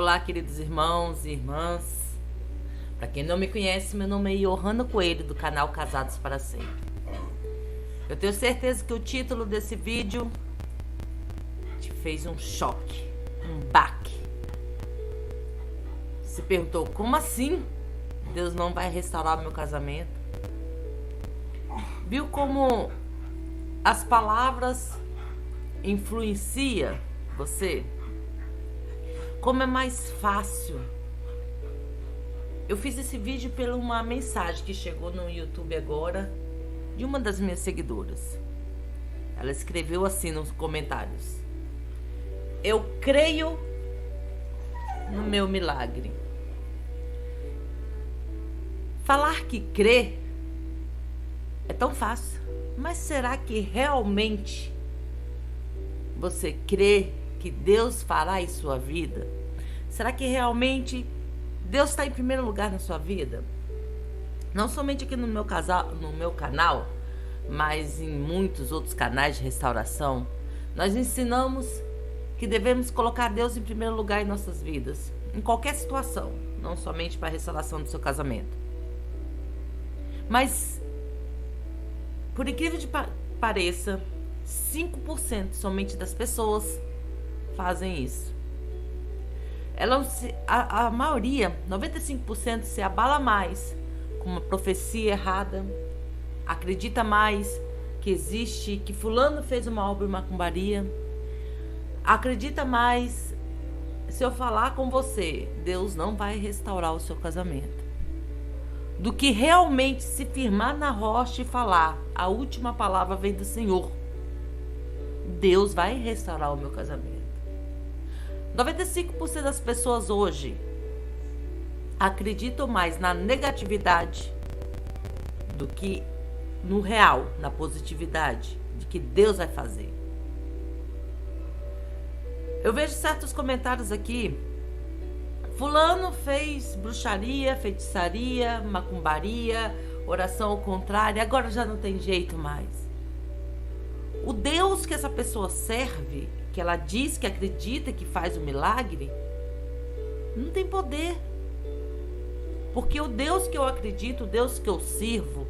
Olá, queridos irmãos e irmãs. Para quem não me conhece, meu nome é Johanna Coelho, do canal Casados para Sempre. Eu tenho certeza que o título desse vídeo te fez um choque, um baque. Se perguntou, como assim? Deus não vai restaurar o meu casamento? Viu como as palavras influenciam você? Como é mais fácil. Eu fiz esse vídeo por uma mensagem que chegou no YouTube agora, de uma das minhas seguidoras. Ela escreveu assim nos comentários: eu creio no meu milagre. Falar que crê é tão fácil, mas será que realmente você crê que Deus fará em sua vida? Será que realmente Deus está em primeiro lugar na sua vida? Não somente aqui no meu canal, mas em muitos outros canais de restauração, nós ensinamos que devemos colocar Deus em primeiro lugar em nossas vidas, em qualquer situação, não somente para a restauração do seu casamento. Mas, por incrível que pareça, 5% somente das pessoas fazem isso. A maioria, 95%, se abala mais com uma profecia errada, acredita mais que existe, que fulano fez uma obra de macumbaria, acredita mais, se eu falar com você, Deus não vai restaurar o seu casamento, do que realmente se firmar na rocha e falar, a última palavra vem do Senhor, Deus vai restaurar o meu casamento. 95% das pessoas hoje acreditam mais na negatividade do que no real, na positividade de que Deus vai fazer. Eu vejo certos comentários aqui: fulano fez bruxaria, feitiçaria, macumbaria, oração ao contrário, agora já não tem jeito mais. O Deus que essa pessoa serve, que ela diz que acredita que faz o milagre, não tem poder. Porque o Deus que eu acredito, o Deus que eu sirvo,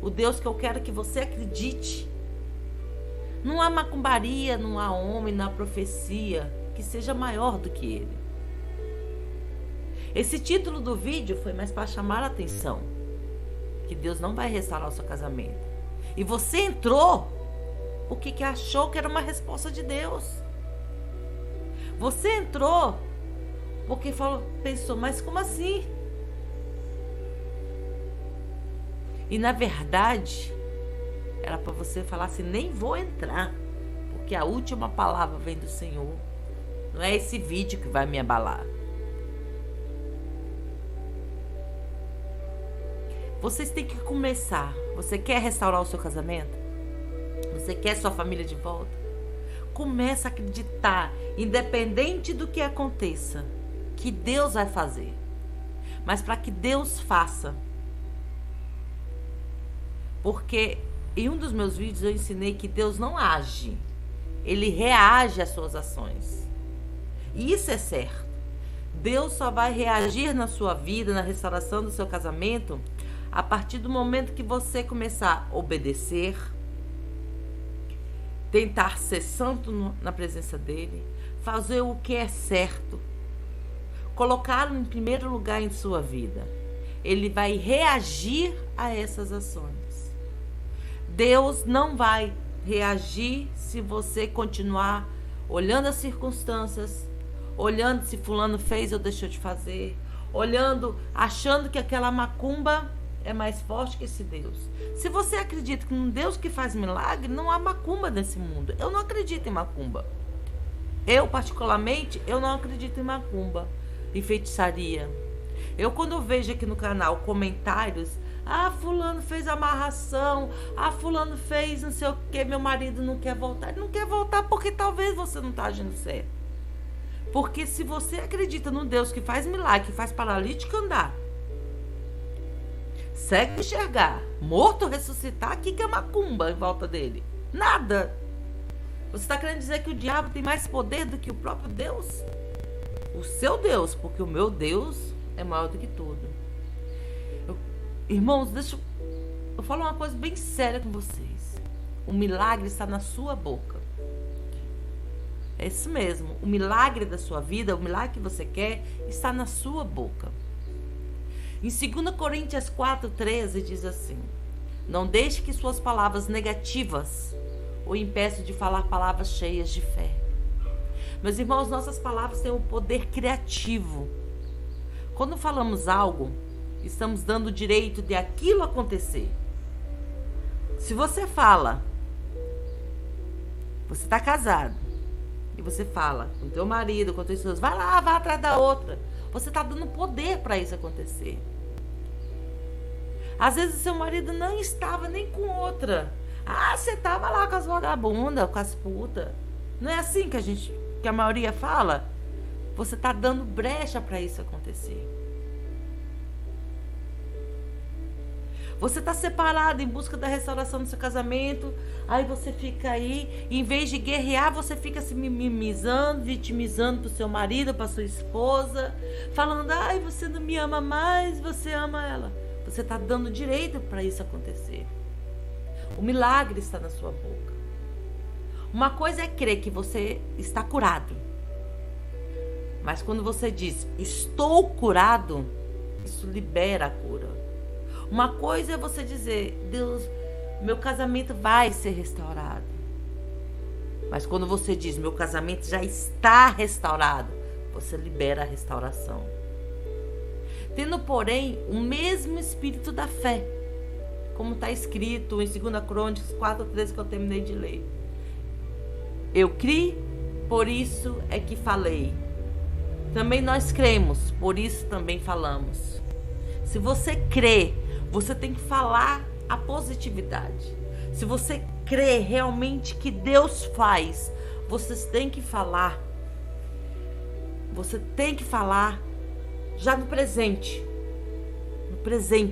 o Deus que eu quero que você acredite, não há macumbaria, não há homem, não há profecia que seja maior do que ele. Esse título do vídeo foi mais para chamar a atenção, que Deus não vai restaurar o seu casamento. E você entrou porque achou que era uma resposta de Deus. Você entrou porque pensou, mas como assim? E na verdade, era para você falar assim, nem vou entrar, porque a última palavra vem do Senhor. Não é esse vídeo que vai me abalar. Vocês têm que começar. Você quer restaurar o seu casamento? Você quer sua família de volta? Começa a acreditar, independente do que aconteça, que Deus vai fazer. Mas para que Deus faça, porque em um dos meus vídeos eu ensinei que Deus não age, Ele reage às suas ações. E isso é certo. Deus só vai reagir na sua vida, na restauração do seu casamento, a partir do momento que você começar a obedecer, tentar ser santo na presença dele, fazer o que é certo, colocá-lo em primeiro lugar em sua vida. Ele vai reagir a essas ações. Deus não vai reagir se você continuar olhando as circunstâncias, olhando se fulano fez ou deixou de fazer, olhando, achando que aquela macumba é mais forte que esse Deus. Se você acredita que um Deus que faz milagre, não há macumba nesse mundo. Eu não acredito em macumba. Eu, particularmente, eu não acredito em macumba, em feitiçaria. Eu, quando vejo aqui no canal comentários, fulano fez amarração, fulano fez não sei o que, meu marido não quer voltar. Ele não quer voltar porque talvez você não está agindo certo. Porque se você acredita num Deus que faz milagre, que faz paralítico andar, cego enxergar, morto ressuscitar, o que é macumba em volta dele? Nada. Você está querendo dizer que o diabo tem mais poder do que o próprio Deus? o seu Deus, porque o meu Deus é maior do que tudo. Irmãos, deixa eu falar uma coisa bem séria com vocês. O milagre está na sua boca. É isso mesmo. O milagre da sua vida, o milagre que você quer, está na sua boca. Em 2 Coríntios 4,13 diz assim: não deixe que suas palavras negativas o impeçam de falar palavras cheias de fé. Meus irmãos, nossas palavras têm um poder criativo. Quando falamos algo, estamos dando o direito de aquilo acontecer. Se você fala, você está casado, e você fala com o teu marido, com a tua esposa, vai lá, vai atrás da outra. Você está dando poder para isso acontecer. Às vezes o seu marido não estava nem com outra. Ah, você estava lá com as vagabundas, com as putas. Não é assim que a maioria fala? Você está dando brecha para isso acontecer. Você está separado em busca da restauração do seu casamento. Aí você fica aí, em vez de guerrear, você fica se mimizando, vitimizando pro seu marido, pra sua esposa, falando, ai, você não me ama mais, você ama ela. Você está dando direito para isso acontecer. O milagre está na sua boca. Uma coisa é crer que você está curado. Mas quando você diz, estou curado, isso libera a cura. Uma coisa é você dizer, Deus, meu casamento vai ser restaurado. Mas quando você diz, meu casamento já está restaurado, você libera a restauração. Tendo, porém, o mesmo espírito da fé, como está escrito em 2 Crônicas 4,13 que eu terminei de ler. Eu criei, por isso é que falei. Também nós cremos, por isso também falamos. Se você crê, você tem que falar a positividade. Se você crê realmente que Deus faz, você tem que falar. Você tem que falar já no presente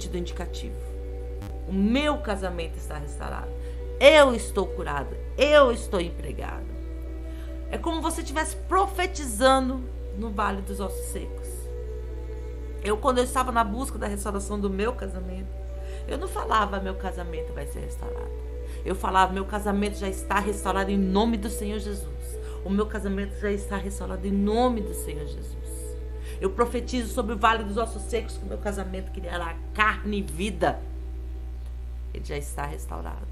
do indicativo. O meu casamento está restaurado. Eu estou curada. Eu estou empregada. É como se você estivesse profetizando no vale dos ossos secos. Quando eu estava na busca da restauração do meu casamento, eu não falava, meu casamento vai ser restaurado. Eu falava, meu casamento já está restaurado em nome do Senhor Jesus. O meu casamento já está restaurado em nome do Senhor Jesus. Eu profetizo sobre o vale dos ossos secos que o meu casamento criará carne e vida. Ele já está restaurado.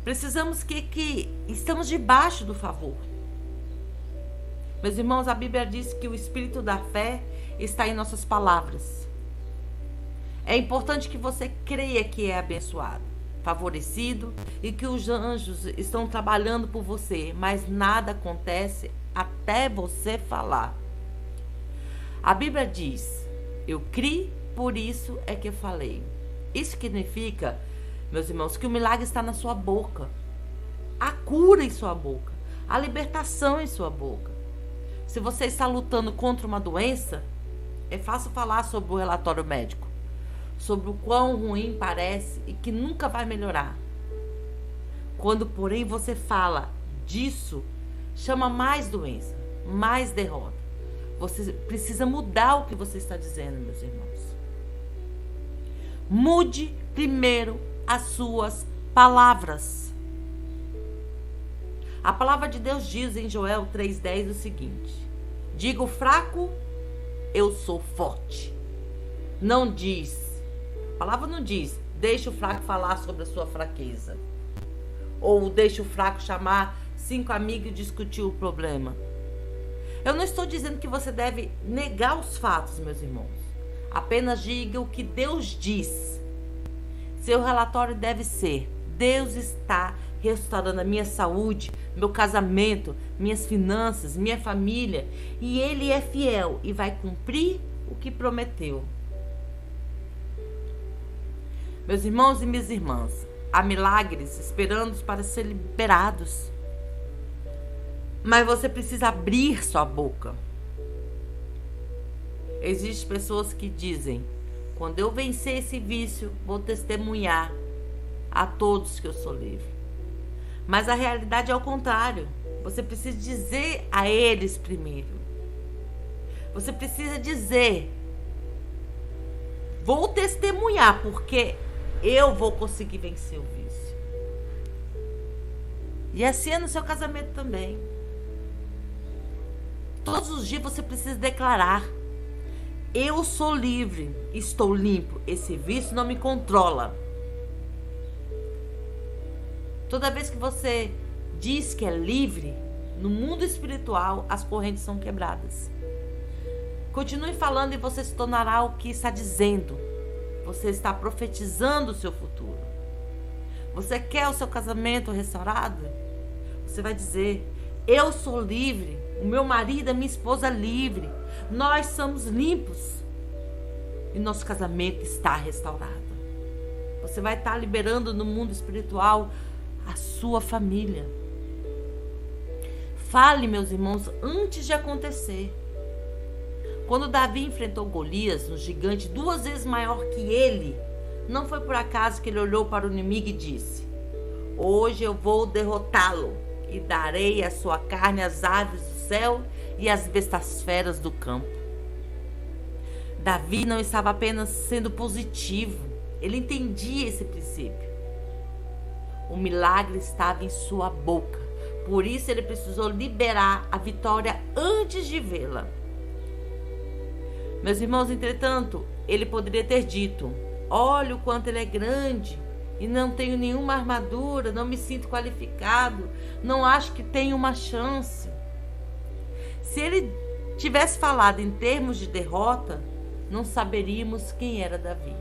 Precisamos que estamos debaixo do favor. Meus irmãos, a Bíblia diz que o espírito da fé está em nossas palavras. É importante que você creia que é abençoado, favorecido e que os anjos estão trabalhando por você, mas nada acontece até você falar. A Bíblia diz, eu criei, por isso é que eu falei. Isso significa, meus irmãos, que o milagre está na sua boca, a cura em sua boca, a libertação em sua boca. Se você está lutando contra uma doença, é fácil falar sobre o relatório médico, sobre o quão ruim parece e que nunca vai melhorar. Quando, porém, você fala disso, chama mais doença, mais derrota. Você precisa mudar o que você está dizendo, meus irmãos. Mude primeiro as suas palavras. A palavra de Deus diz em Joel 3,10 o seguinte: diga o fraco, eu sou forte. Não diz, a palavra não diz, deixa o fraco falar sobre a sua fraqueza. Ou deixa o fraco chamar 5 amigos e discutir o problema. Eu não estou dizendo que você deve negar os fatos, meus irmãos. Apenas diga o que Deus diz. Seu relatório deve ser: Deus está restaurando a minha saúde, meu casamento, minhas finanças, minha família. E Ele é fiel e vai cumprir o que prometeu. Meus irmãos e minhas irmãs, há milagres esperando para ser liberados. Mas você precisa abrir sua boca. Existem pessoas que dizem: quando eu vencer esse vício, vou testemunhar a todos que eu sou livre. Mas a realidade é o contrário. Você precisa dizer a eles primeiro. Você precisa dizer: vou testemunhar, porque eu vou conseguir vencer o vício. E assim é no seu casamento também. Todos os dias você precisa declarar: eu sou livre, estou limpo, esse vício não me controla. Toda vez que você diz que é livre, no mundo espiritual as correntes são quebradas. Continue falando e você se tornará o que está dizendo. Você está profetizando o seu futuro. Você quer o seu casamento restaurado? Você vai dizer: eu sou livre, o meu marido, a minha esposa livre, nós somos limpos e nosso casamento está restaurado. Você vai estar liberando no mundo espiritual a sua família. Fale, meus irmãos, antes de acontecer. Quando Davi enfrentou Golias, um gigante 2 vezes maior que ele, não foi por acaso que ele olhou para o inimigo e disse: hoje eu vou derrotá-lo e darei a sua carne às aves do céu e às bestas feras do campo. Davi não estava apenas sendo positivo, ele entendia esse princípio. O milagre estava em sua boca, por isso ele precisou liberar a vitória antes de vê-la. Meus irmãos, entretanto, ele poderia ter dito: olha o quanto ele é grande e não tenho nenhuma armadura, não me sinto qualificado, não acho que tenho uma chance. Se ele tivesse falado em termos de derrota, não saberíamos quem era Davi.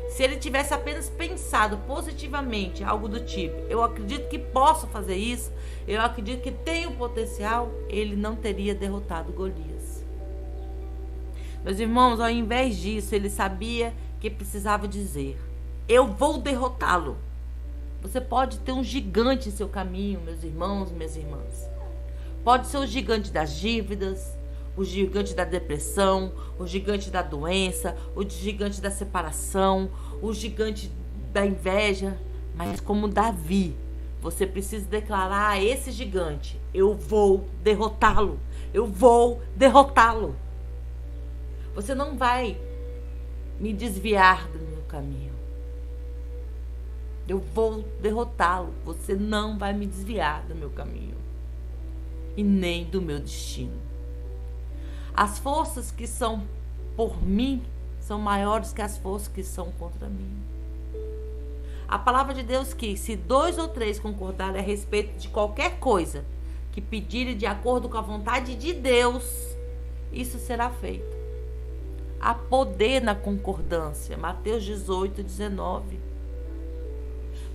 Se ele tivesse apenas pensado positivamente, algo do tipo: eu acredito que posso fazer isso, eu acredito que tenho potencial, ele não teria derrotado Golias. Meus irmãos, ao invés disso, ele sabia que precisava dizer: eu vou derrotá-lo. Você pode ter um gigante em seu caminho, meus irmãos, minhas irmãs. Pode ser o gigante das dívidas, o gigante da depressão, o gigante da doença, o gigante da separação, o gigante da inveja. Mas como Davi, você precisa declarar a esse gigante: eu vou derrotá-lo, eu vou derrotá-lo. Você não vai me desviar do meu caminho. Eu vou derrotá-lo. Você não vai me desviar do meu caminho e nem do meu destino. As forças que são por mim são maiores que as forças que são contra mim. A palavra de Deus que se 2 ou 3 concordarem a respeito de qualquer coisa que pedirem de acordo com a vontade de Deus, isso será feito. Há poder na concordância. Mateus 18, 19.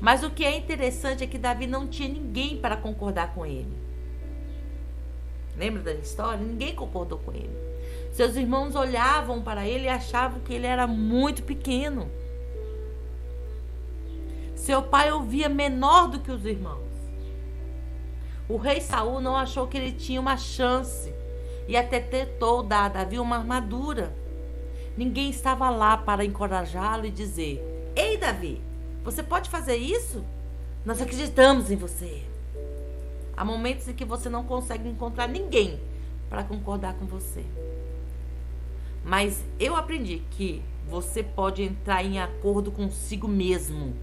Mas o que é interessante é que Davi não tinha ninguém para concordar com ele. Lembra da história? Ninguém concordou com ele. Seus irmãos olhavam para ele e achavam que ele era muito pequeno. Seu pai o via menor do que os irmãos. O rei Saul não achou que ele tinha uma chance e até tentou dar a Davi uma armadura. Ninguém estava lá para encorajá-lo e dizer: ei, Davi, você pode fazer isso? Nós acreditamos em você. Há momentos em que você não consegue encontrar ninguém para concordar com você. Mas eu aprendi que você pode entrar em acordo consigo mesmo.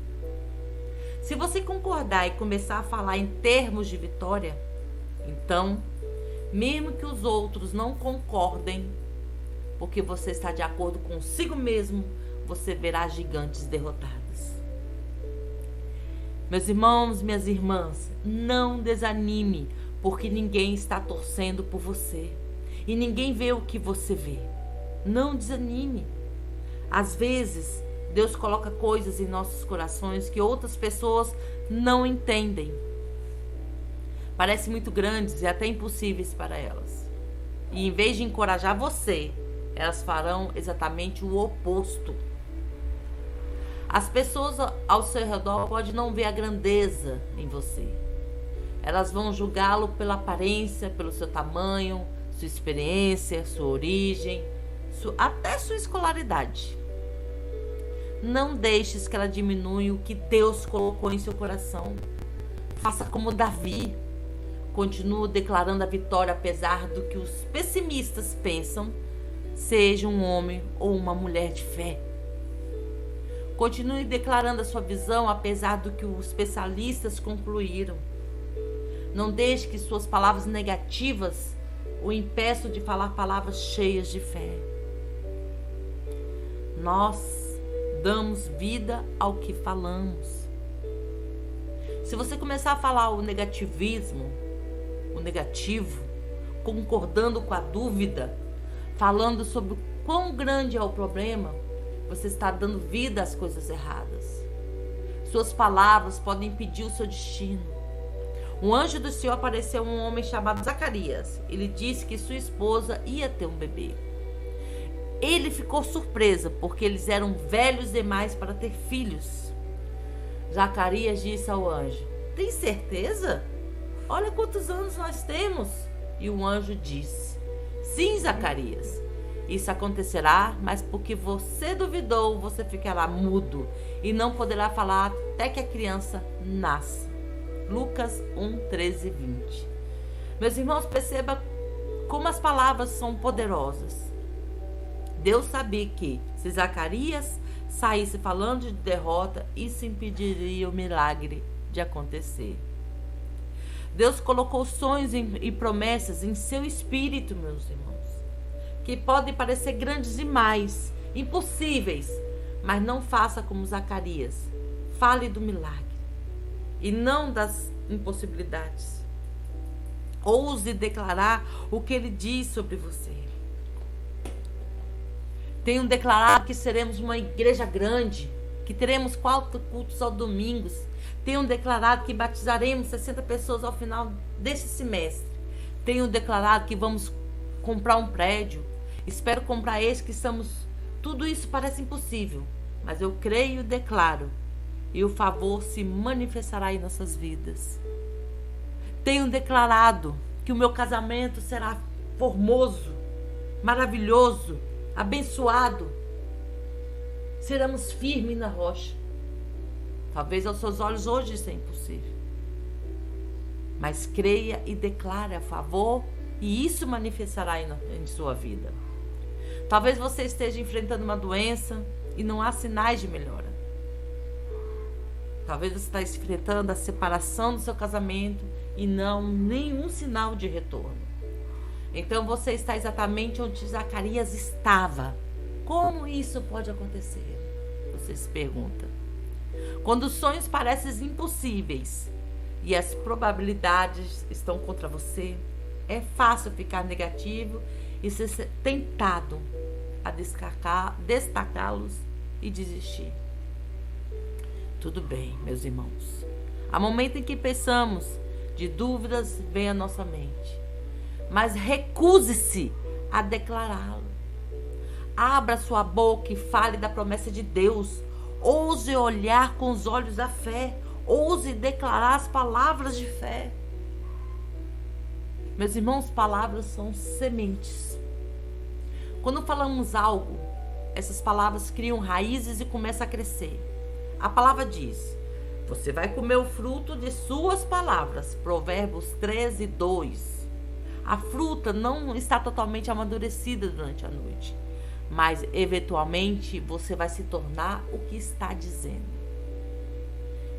Se você concordar e começar a falar em termos de vitória, então, mesmo que os outros não concordem, porque você está de acordo consigo mesmo, você verá gigantes derrotados. Meus irmãos, minhas irmãs, não desanime, porque ninguém está torcendo por você e ninguém vê o que você vê. Não desanime. Às vezes, Deus coloca coisas em nossos corações que outras pessoas não entendem. Parecem muito grandes e até impossíveis para elas. E em vez de encorajar você, elas farão exatamente o oposto. As pessoas ao seu redor podem não ver a grandeza em você. Elas vão julgá-lo pela aparência, pelo seu tamanho, sua experiência, sua origem, até sua escolaridade. Não deixes que ela diminua o que Deus colocou em seu coração. Faça como Davi. Continuo declarando a vitória apesar do que os pessimistas pensam, seja um homem ou uma mulher de fé. Continue declarando a sua visão apesar do que os especialistas concluíram. Não deixe que suas palavras negativas o impeçam de falar palavras cheias de fé. Nós damos vida ao que falamos. Se você começar a falar o negativismo, o negativo, concordando com a dúvida, falando sobre o quão grande é o problema, você está dando vida às coisas erradas. Suas palavras podem impedir o seu destino. Um anjo do Senhor apareceu a um homem chamado Zacarias. Ele disse que sua esposa ia ter um bebê. Ele ficou surpreso, porque eles eram velhos demais para ter filhos. Zacarias disse ao anjo: tem certeza? Olha quantos anos nós temos. E o anjo disse: sim, Zacarias, isso acontecerá, mas porque você duvidou, você ficará mudo e não poderá falar até que a criança nasça. Lucas 1, 13 e 20. Meus irmãos, perceba como as palavras são poderosas. Deus sabia que, se Zacarias saísse falando de derrota, isso impediria o milagre de acontecer. Deus colocou sonhos e promessas em seu espírito, meus irmãos, que podem parecer grandes demais, impossíveis, mas não faça como Zacarias. Fale do milagre e não das impossibilidades. Ouse declarar o que ele diz sobre você. Tenho declarado que seremos uma igreja grande, que teremos 4 cultos aos domingos. Tenho declarado que batizaremos 60 pessoas ao final deste semestre. Tenho declarado que vamos comprar um prédio. Espero comprar este que estamos... Tudo isso parece impossível, mas eu creio e declaro, e o favor se manifestará em nossas vidas. Tenho declarado que o meu casamento será formoso, maravilhoso, abençoado. Seremos firmes na rocha. Talvez aos seus olhos hoje isso é impossível, mas creia e declare a favor, e isso manifestará em sua vida. Talvez você esteja enfrentando uma doença e não há sinais de melhora. Talvez você está enfrentando a separação do seu casamento e não nenhum sinal de retorno. Então você está exatamente onde Zacarias estava. Como isso pode acontecer? Você se pergunta. Quando os sonhos parecem impossíveis e as probabilidades estão contra você, é fácil ficar negativo e ser tentado a destacá-los e desistir. Tudo bem, meus irmãos. Há momentos em que pensamos, de dúvidas vem à nossa mente, mas recuse-se a declará-lo. Abra sua boca e fale da promessa de Deus. Ouse olhar com os olhos da fé. Ouse declarar as palavras de fé. Meus irmãos, palavras são sementes. Quando falamos algo, essas palavras criam raízes e começam a crescer. A palavra diz: você vai comer o fruto de suas palavras. Provérbios 13, 2. A fruta não está totalmente amadurecida durante a noite, mas eventualmente você vai se tornar o que está dizendo.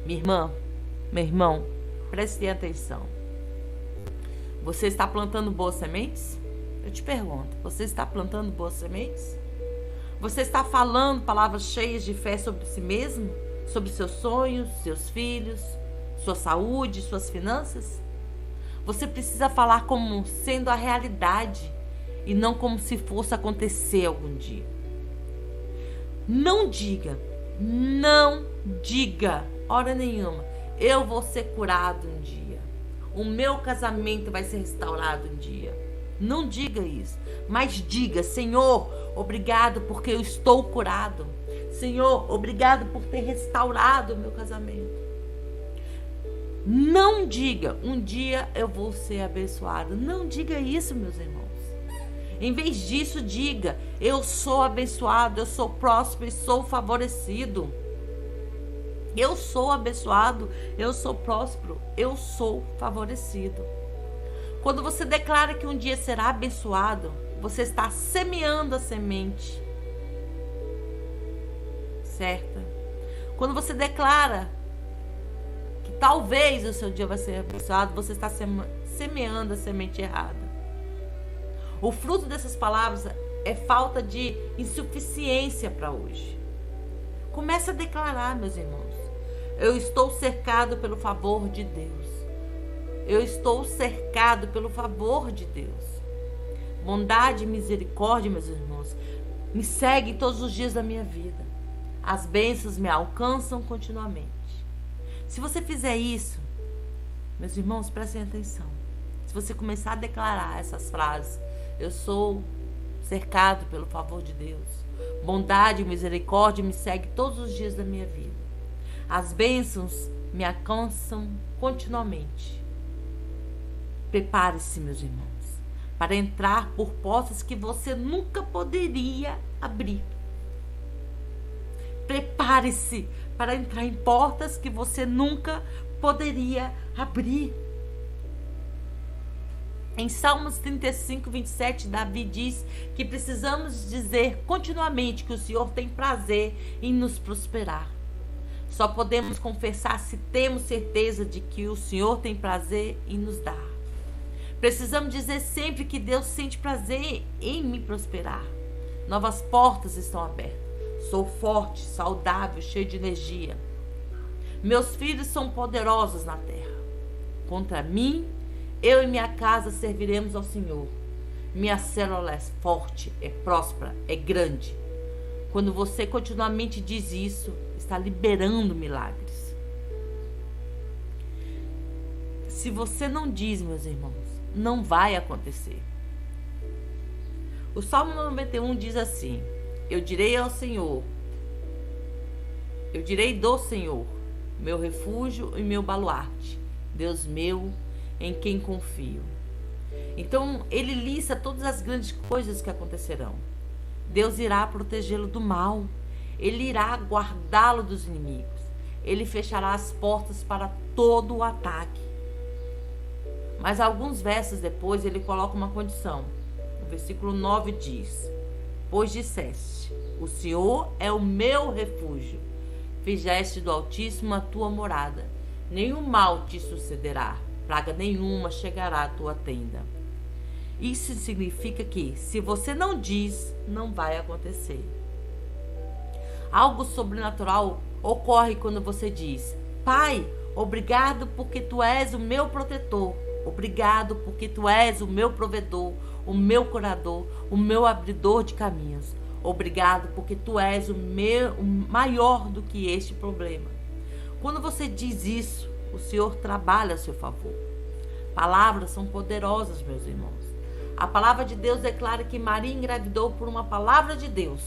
Minha irmã, meu irmão, preste atenção. Você está plantando boas sementes? Eu te pergunto, você está plantando boas sementes? Você está falando palavras cheias de fé sobre si mesmo? Sobre seus sonhos, seus filhos, sua saúde, suas finanças? Você precisa falar como sendo a realidade e não como se fosse acontecer algum dia. Não diga, hora nenhuma, eu vou ser curado um dia. O meu casamento vai ser restaurado um dia. Não diga isso, mas diga: Senhor, obrigado porque eu estou curado. Senhor, obrigado por ter restaurado o meu casamento. Não diga, um dia eu vou ser abençoado. Não diga isso, meus irmãos. Em vez disso, diga: eu sou abençoado, eu sou próspero e sou favorecido. Eu sou abençoado, eu sou próspero, eu sou favorecido. Quando você declara que um dia será abençoado, você está semeando a semente certa. Quando você declara que talvez o seu dia vai ser abençoado, você está semeando a semente errada. O fruto dessas palavras é falta de insuficiência para hoje. Comece a declarar, meus irmãos. Eu estou cercado pelo favor de Deus. Eu estou cercado pelo favor de Deus. Bondade e misericórdia, meus irmãos, me seguem todos os dias da minha vida. As bênçãos me alcançam continuamente. Se você fizer isso, meus irmãos, prestem atenção. Se você começar a declarar essas frases, eu sou cercado pelo favor de Deus. Bondade e misericórdia me seguem todos os dias da minha vida. As bênçãos me alcançam continuamente. Prepare-se, meus irmãos, para entrar por portas que você nunca poderia abrir. Prepare-se para entrar em portas que você nunca poderia abrir. Em Salmos 35, 27, Davi diz que precisamos dizer continuamente que o Senhor tem prazer em nos prosperar. Só podemos confessar se temos certeza de que o Senhor tem prazer em nos dar. Precisamos dizer sempre que Deus sente prazer em me prosperar. Novas portas estão abertas. Sou forte, saudável, cheio de energia. Meus filhos são poderosos na terra. Contra mim, eu e minha casa serviremos ao Senhor. Minha célula é forte, é próspera, é grande. Quando você continuamente diz isso, está liberando milagres. Se você não diz, meus irmãos, não vai acontecer. O Salmo 91 diz assim: eu direi ao Senhor, eu direi do Senhor, meu refúgio e meu baluarte, Deus meu, em quem confio. Então, ele lista todas as grandes coisas que acontecerão. Deus irá protegê-lo do mal. Ele irá guardá-lo dos inimigos. Ele fechará as portas para todo o ataque. Mas alguns versos depois, ele coloca uma condição. O versículo 9 diz: pois disseste, o Senhor é o meu refúgio. Fizeste do Altíssimo a tua morada. Nenhum mal te sucederá. Praga nenhuma chegará à tua tenda. Isso significa que, se você não diz, não vai acontecer. Algo sobrenatural ocorre quando você diz: Pai, obrigado porque tu és o meu protetor. Obrigado porque tu és o meu provedor, o meu curador, o meu abridor de caminhos. Obrigado porque tu és o maior do que este problema. Quando você diz isso, o Senhor trabalha a seu favor. Palavras são poderosas, meus irmãos. A palavra de Deus declara que Maria engravidou por uma palavra de Deus.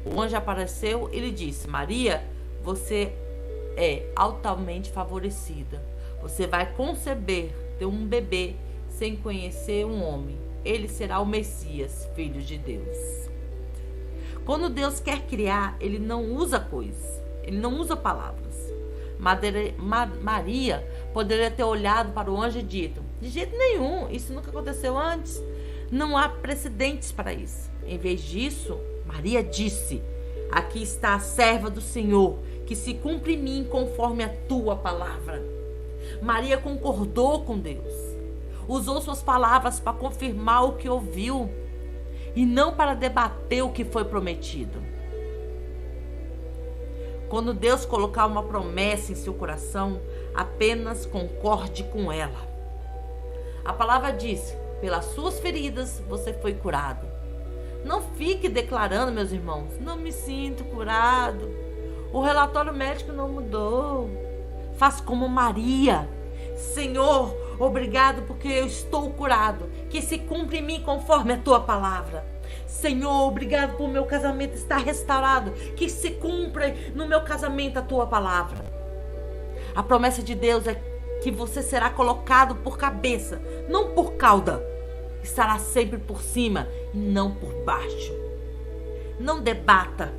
O anjo apareceu e lhe disse: Maria, você é altamente favorecida. Você vai conceber, ter um bebê sem conhecer um homem. Ele será o Messias, filho de Deus. Quando Deus quer criar, ele não usa coisas, ele não usa palavras. Maria poderia ter olhado para o anjo e dito: de jeito nenhum, isso nunca aconteceu antes. Não há precedentes para isso. Em vez disso, Maria disse: aqui está a serva do Senhor, que se cumpre em mim conforme a tua palavra. Maria concordou com Deus. Usou suas palavras para confirmar o que ouviu e não para debater o que foi prometido. Quando Deus colocar uma promessa em seu coração, apenas concorde com ela. A palavra diz: pelas suas feridas você foi curado. Não fique declarando, meus irmãos: não me sinto curado. O relatório médico não mudou. Faz como Maria: Senhor, obrigado porque eu estou curado. Que se cumpra em mim conforme a tua palavra. Senhor, obrigado por meu casamento estar restaurado. Que se cumpra no meu casamento a tua palavra. A promessa de Deus é que você será colocado por cabeça, não por cauda. Estará sempre por cima e não por baixo. Não debata.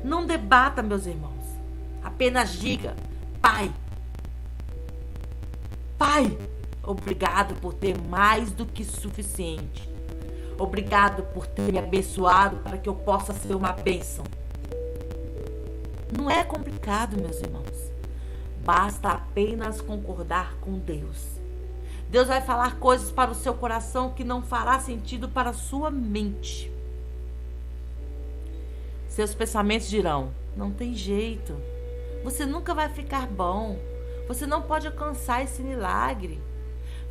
Não debata, meus irmãos. Apenas diga: Pai, Pai, Obrigado por ter mais do que suficiente. Obrigado por ter me abençoado para que eu possa ser uma bênção. Não é complicado, meus irmãos. Basta apenas concordar com Deus. Deus vai falar coisas para o seu coração que não fará sentido para a sua mente. Seus pensamentos dirão: não tem jeito. Você nunca vai ficar bom. Você não pode alcançar esse milagre.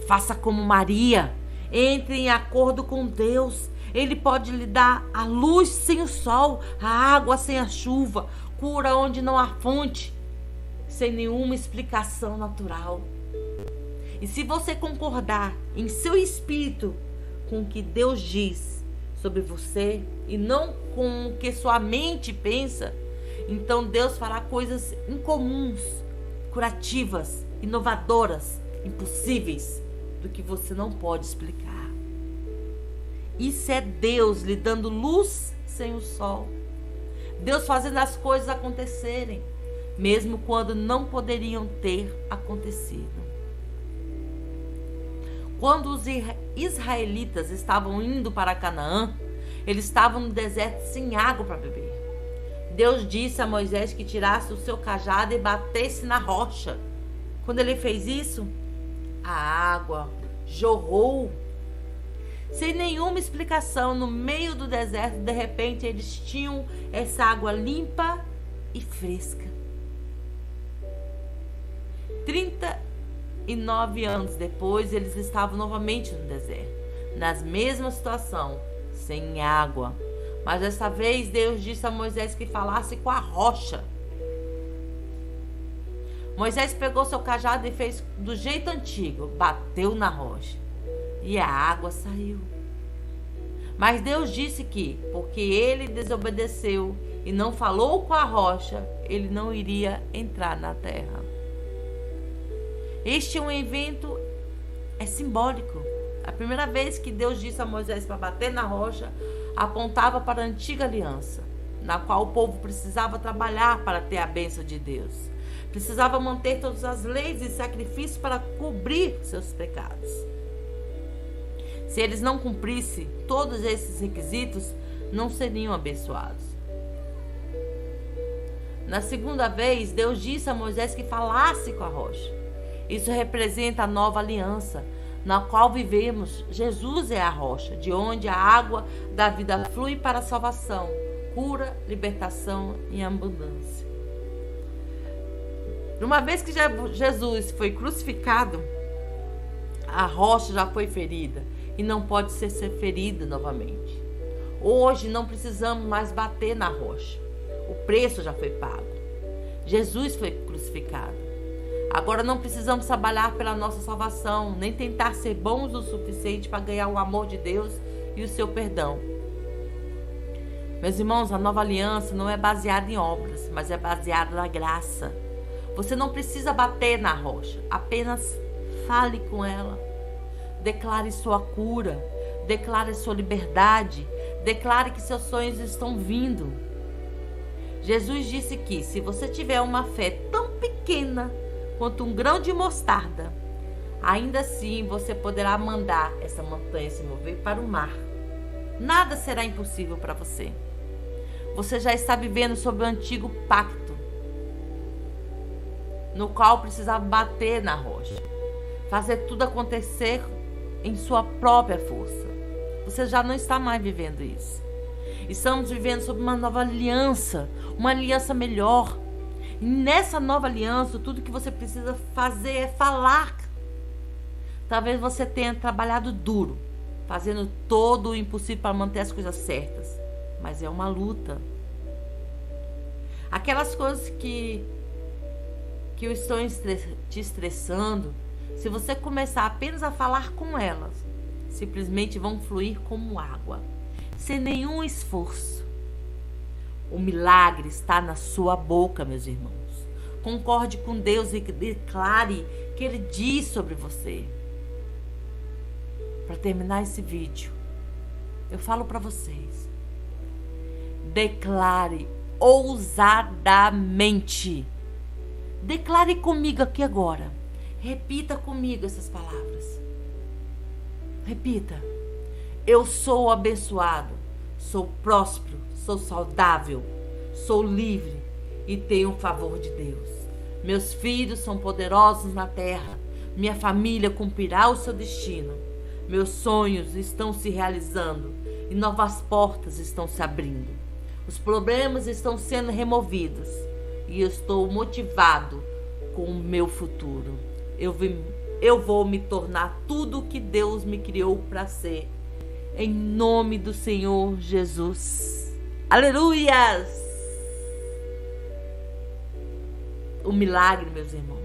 Faça como Maria. Entre em acordo com Deus. Ele pode lhe dar a luz sem o sol, a água sem a chuva, cura onde não há fonte, sem nenhuma explicação natural. E se você concordar em seu espírito com o que Deus diz sobre você e não com o que sua mente pensa, então Deus fará coisas incomuns, curativas, inovadoras, impossíveis, do que você não pode explicar. Isso é Deus lhe dando luz sem o sol. Deus fazendo as coisas acontecerem, mesmo quando não poderiam ter acontecido. Quando os israelitas estavam indo para Canaã, eles estavam no deserto sem água para beber. Deus disse a Moisés que tirasse o seu cajado e batesse na rocha. Quando ele fez isso, a água jorrou. Sem nenhuma explicação, no meio do deserto, de repente eles tinham essa água limpa e fresca. 39 anos depois, eles estavam novamente no deserto, na mesma situação, sem água. Mas dessa vez Deus disse a Moisés que falasse com a rocha. Moisés pegou seu cajado e fez do jeito antigo, bateu na rocha e a água saiu. Mas Deus disse que, porque ele desobedeceu e não falou com a rocha, ele não iria entrar na terra. Este é um evento simbólico. A primeira vez que Deus disse a Moisés para bater na rocha, apontava para a antiga aliança, na qual o povo precisava trabalhar para ter a bênção de Deus. Precisava manter todas as leis e sacrifícios para cobrir seus pecados. Se eles não cumprissem todos esses requisitos, não seriam abençoados. Na segunda vez, Deus disse a Moisés que falasse com a rocha. Isso representa a nova aliança, na qual vivemos. Jesus é a rocha, de onde a água da vida flui para a salvação, cura, libertação e abundância. Uma vez que Jesus foi crucificado, a rocha já foi ferida e não pode ser ferida novamente. Hoje não precisamos mais bater na rocha. O preço já foi pago. Jesus foi crucificado. Agora não precisamos trabalhar pela nossa salvação, nem tentar ser bons o suficiente para ganhar o amor de Deus e o seu perdão. Meus irmãos, a nova aliança não é baseada em obras, mas é baseada na graça. Você não precisa bater na rocha, apenas fale com ela. Declare sua cura, declare sua liberdade, declare que seus sonhos estão vindo. Jesus disse que se você tiver uma fé tão pequena quanto um grão de mostarda, ainda assim você poderá mandar essa montanha se mover para o mar. Nada será impossível para você. Você já está vivendo sob o antigo pacto, no qual precisava bater na rocha, fazer tudo acontecer em sua própria força. Você já não está mais vivendo isso. Estamos vivendo sob uma nova aliança, uma aliança melhor. E nessa nova aliança, tudo que você precisa fazer é falar. Talvez você tenha trabalhado duro, fazendo todo o impossível para manter as coisas certas, mas é uma luta. Aquelas coisas que estão te estressando, se você começar apenas a falar com elas, simplesmente vão fluir como água, sem nenhum esforço. O milagre está na sua boca, meus irmãos. Concorde com Deus e declare o que Ele diz sobre você. Para terminar esse vídeo, eu falo para vocês: declare ousadamente. Declare comigo aqui agora. Repita comigo essas palavras. Repita. Eu sou abençoado, sou próspero, sou saudável, sou livre e tenho o favor de Deus. Meus filhos são poderosos na terra. Minha família cumprirá o seu destino. Meus sonhos estão se realizando e novas portas estão se abrindo. Os problemas estão sendo removidos e eu estou motivado com o meu futuro. Eu vou me tornar tudo o que Deus me criou para ser. Em nome do Senhor Jesus. Aleluias! O milagre, meus irmãos,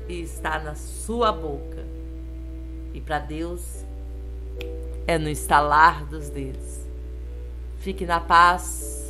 está na sua boca. E para Deus é no estalar dos dedos. Fique na paz.